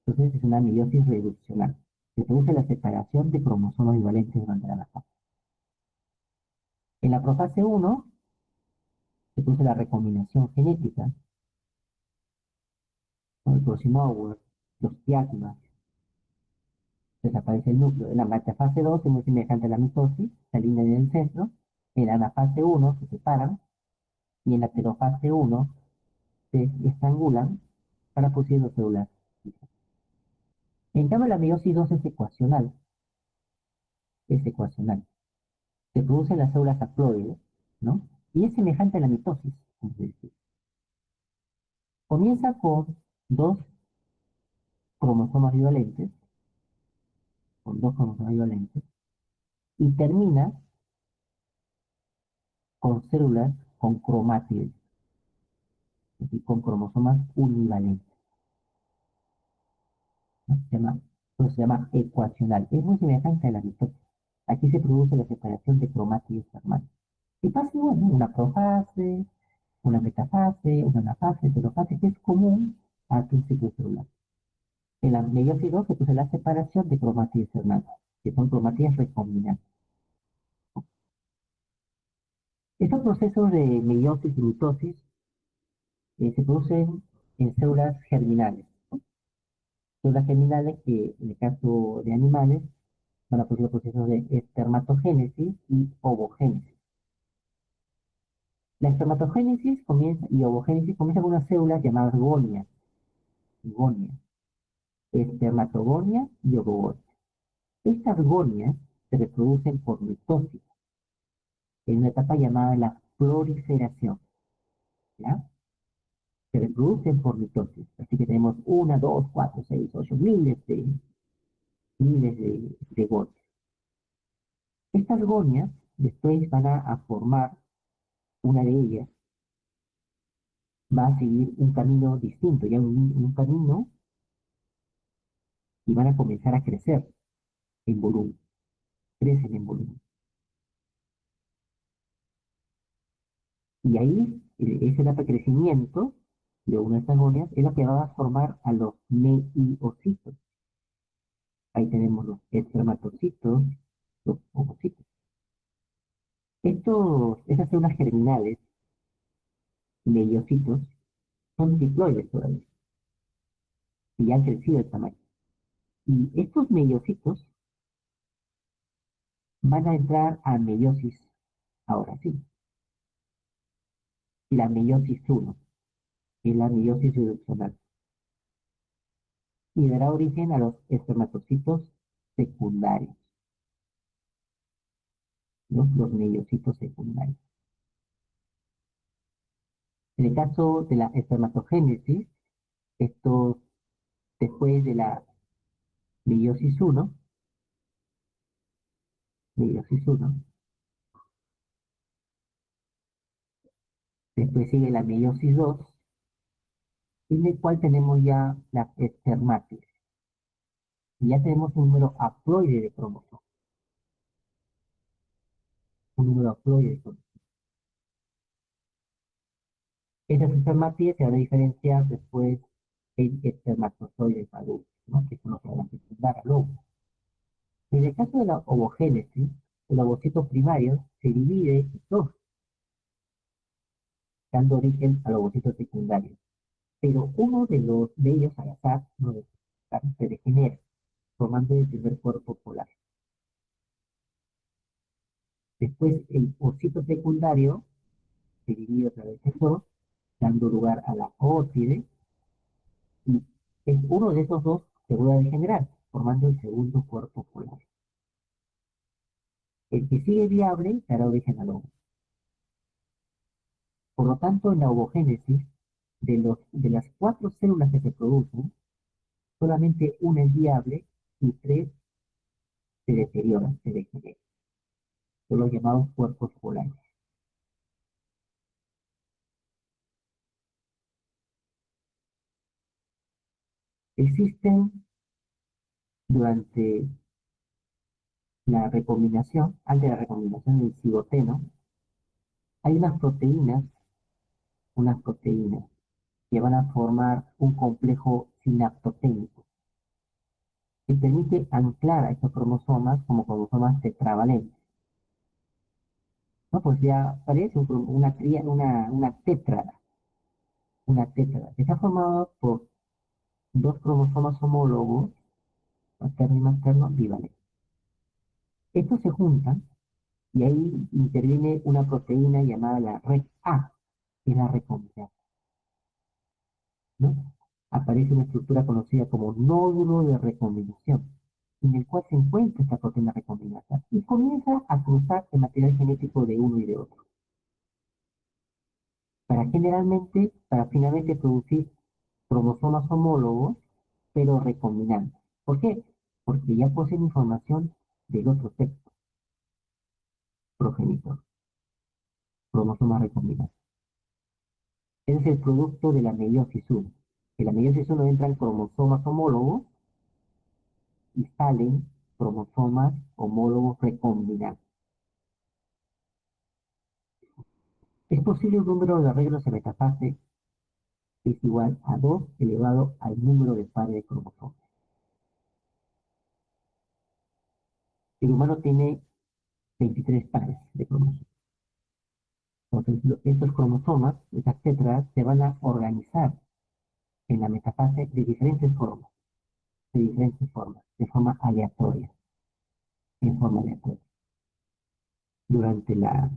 Entonces es una meiosis reduccional. Se produce la separación de cromosomas bivalentes durante la fase. En la profase 1 se produce la recombinación genética, con el Crossover, los quiasmas, desaparece el núcleo. En la metafase 2 es muy semejante a la mitosis, se alinean en el centro. En la anafase 1 se separan y en la telofase 1 se estrangulan para producir dos células. En cambio, la meiosis 2 es ecuacional. Es ecuacional. Se producen las células haploides, ¿no? Y es semejante a la mitosis, como se dice. Comienza con dos cromosomas bivalentes, y termina con células con cromátides, es decir, con cromosomas univalentes. ¿No? Eso se llama ecuacional. Es muy semejante a la mitosis. Aquí se produce la separación de cromátides hermanos. Y pasa igual, ¿no? Una profase, una metafase, una anafase, telofase, que es común a un ciclo celular. En la meiosis 2 se produce la separación de cromátides hermanas, que son cromátides recombinantes. Estos procesos de meiosis y mitosis se producen en células germinales. Células germinales que, en el caso de animales, van a producir los procesos de espermatogénesis y ovogénesis. La espermatogénesis y ovogénesis comienza con unas células llamadas gonias. Gonias. Espermatogonia y ovogonia. Estas gonias se reproducen por mitosis, en una etapa llamada la proliferación. ¿Ya? Se reproducen por mitosis. Así que tenemos una, dos, cuatro, seis, ocho, miles de gonias. Estas gonias después van a formar, una de ellas va a seguir un camino distinto, ya un camino, y van a comenzar a crecer en volumen, crecen en volumen. Y ahí, esa etapa de crecimiento de una de estas gonias es la que va a formar a los meiocitos. Ahí tenemos los espermatocitos, los ovocitos. Estas células germinales, meiocitos, son diploides todavía, y ya han crecido de tamaño. Y estos meiocitos van a entrar a meiosis, ahora sí, y la meiosis uno y la meiosis reduccional, y dará origen a los espermatocitos secundarios, ¿no? Los meiocitos secundarios. En el caso de la espermatogénesis, esto después de la meiosis uno meiosis uno después sigue la meiosis 2 en el cual tenemos ya la espermatis, y ya tenemos un número haploide de cromosomas, un número haploide de cromosomas. Esas espermatías se van a diferenciar después en espermatozoides adultos, ¿no? Que son los que van a fecundar al óvulo. En el caso de la ovogénesis, el ovocito primario se divide en dos, dando origen al ovocito secundario. Pero uno de ellos, al azar, no de- se degenera, formando el primer cuerpo polar. Después, el ovocito secundario se divide otra vez en dos, dando lugar a la óside, y uno de esos dos se vuelve a degenerar, formando el segundo cuerpo polar. El que sigue viable dará origen al ovo. Por lo tanto, en la ovogénesis, de las cuatro células que se producen, solamente una es viable y tres se deterioran, se degeneran. Son los llamados cuerpos polares. Existen durante la recombinación, antes de la recombinación del cigoteno, hay unas proteínas que van a formar un complejo sinaptoténico que permite anclar a estos cromosomas como cromosomas tetravalentes. ¿No? Pues ya parece una tétrada, que está formada por dos cromosomas homólogos, materno y materno, bivalentes. Estos se juntan y ahí interviene una proteína llamada la REC-A, que es la recombinasa, ¿no? Aparece una estructura conocida como nódulo de recombinación, en el cual se encuentra esta proteína recombinasa y comienza a cruzar el material genético de uno y de otro, para finalmente producir cromosomas homólogos, pero recombinantes. ¿Por qué? Porque ya poseen información del otro sexo, progenitor, cromosomas recombinantes. Ese es el producto de la meiosis uno. En la meiosis uno entran cromosomas homólogos y salen cromosomas homólogos recombinantes. Es posible un número de arreglos en metafase que es igual a 2 elevado al número de pares de cromosomas. El humano tiene 23 pares de cromosomas. Entonces, estos cromosomas, estas tetras, se van a organizar en la metafase de forma aleatoria, durante la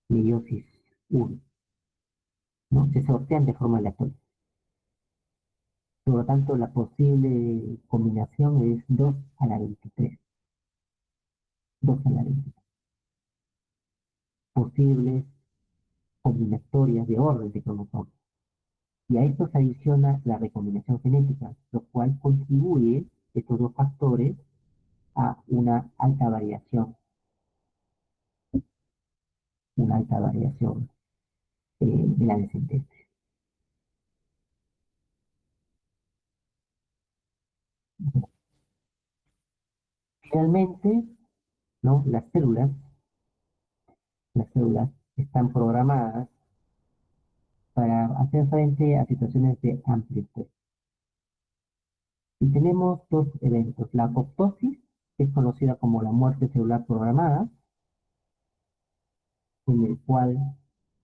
meiosis uno, ¿no? Se sortean de forma aleatoria. Por lo tanto, la posible combinación es 2 a la 23. 2 a la 23. Posibles combinatorias de orden de cromosomas. Y a esto se adiciona la recombinación genética, lo cual contribuye, estos dos factores, a una alta variación de la descendencia. Finalmente, ¿no? Las células están programadas para hacer frente a situaciones de amplio estrés. Y tenemos dos eventos: la apoptosis, que es conocida como la muerte celular programada, en el cual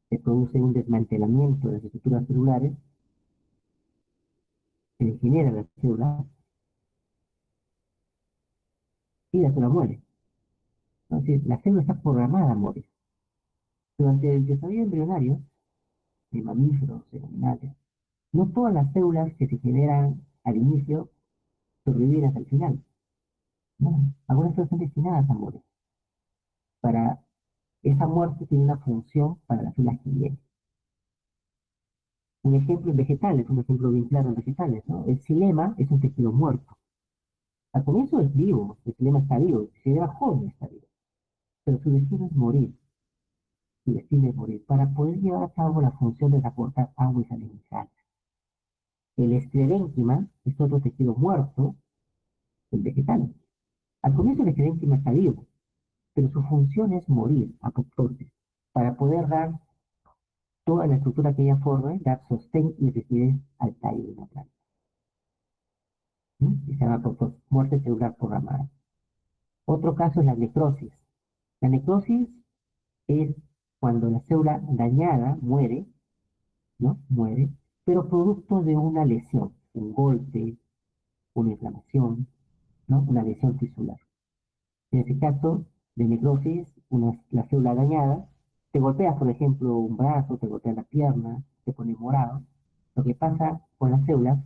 se produce un desmantelamiento de las estructuras celulares, se degenera la célula y la célula muere. Entonces, la célula está programada a morir. Durante el desarrollo embrionario de mamíferos y animales, no todas las células que se generan al inicio sobreviven hasta el final. No, algunas células están destinadas a morir. Para esa muerte tiene una función para las células que vienen. Un ejemplo en vegetales, un ejemplo bien claro en vegetales, ¿no? El xilema es un tejido muerto. Al comienzo es vivo, el xilema está vivo, el xilema joven está vivo, pero su destino es morir, su destino es morir, para poder llevar a cabo la función de aportar agua y salinizar. El esclerénquima es otro tejido muerto en vegetales. Al comienzo el esclerénquima está vivo, pero su función es morir, apoptosis, para poder dar toda la estructura que ella forme, dar sostén y rigidez al tallo de una planta. ¿Sí? Y se llama muerte celular programada. Otro caso es la necrosis. La necrosis es cuando la célula dañada muere, ¿no? Muere, pero producto de una lesión, un golpe, una inflamación, ¿no? Una lesión tisular. En este caso de necrosis, la célula dañada, te golpeas, por ejemplo, un brazo, te golpeas la pierna, te pone morado. Lo que pasa con las células,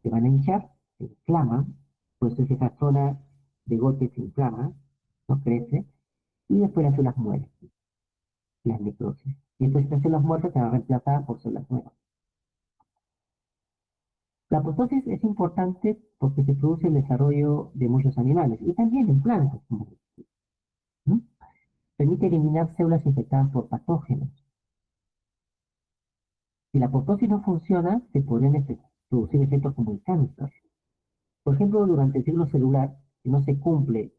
se van a hinchar, se inflaman, pues esa zona de golpe se inflama, no crece, y después las células mueren, las necrosis. Y después estas células muertas se van reemplazadas por células nuevas. La apoptosis es importante porque se produce el desarrollo de muchos animales y también en plantas, ¿no? Permite eliminar células infectadas por patógenos. Si la apoptosis no funciona, se podrían producir efectos como el cáncer. Por ejemplo, durante el ciclo celular, si no se cumple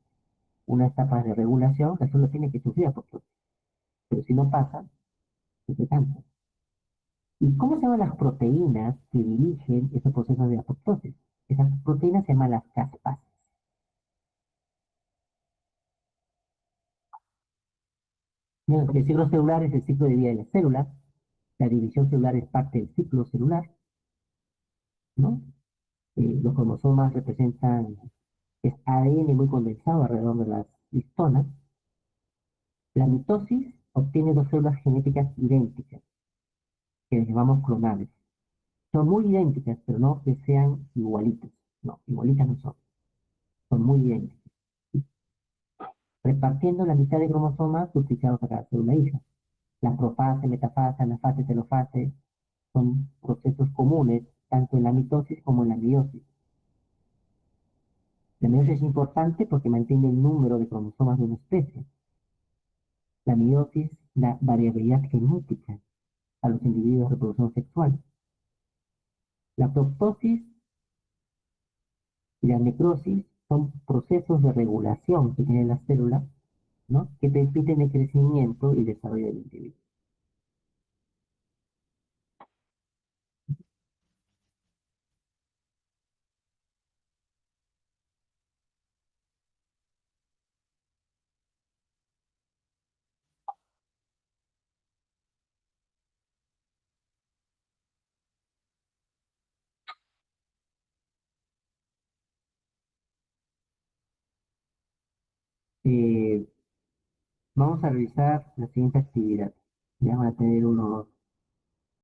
una etapa de regulación, la célula tiene que sufrir apoptosis. Pero si no pasa, se cáncer. ¿Y cómo se llaman las proteínas que dirigen esos procesos de apoptosis? Esas proteínas se llaman las caspas. El ciclo celular es el ciclo de vida de las células. La división celular es parte del ciclo celular, ¿no? Los cromosomas representan es ADN muy condensado alrededor de las histonas. La mitosis obtiene dos células genéticas idénticas, que les llamamos clonales. Son muy idénticas, pero no que sean igualitas. No, igualitas no son. Son muy idénticas. Repartiendo la mitad de cromosomas duplicados a cada célula hija. La profase, metafase, anafase, telofase son procesos comunes tanto en la mitosis como en la meiosis. La meiosis es importante porque mantiene el número de cromosomas de una especie. La meiosis da variabilidad genética a los individuos de reproducción sexual. La apoptosis y la necrosis son procesos de regulación que tienen las células, ¿no? Que permiten el crecimiento y desarrollo del individuo. Eh, Vamos a revisar la siguiente actividad. Ya van a tener unos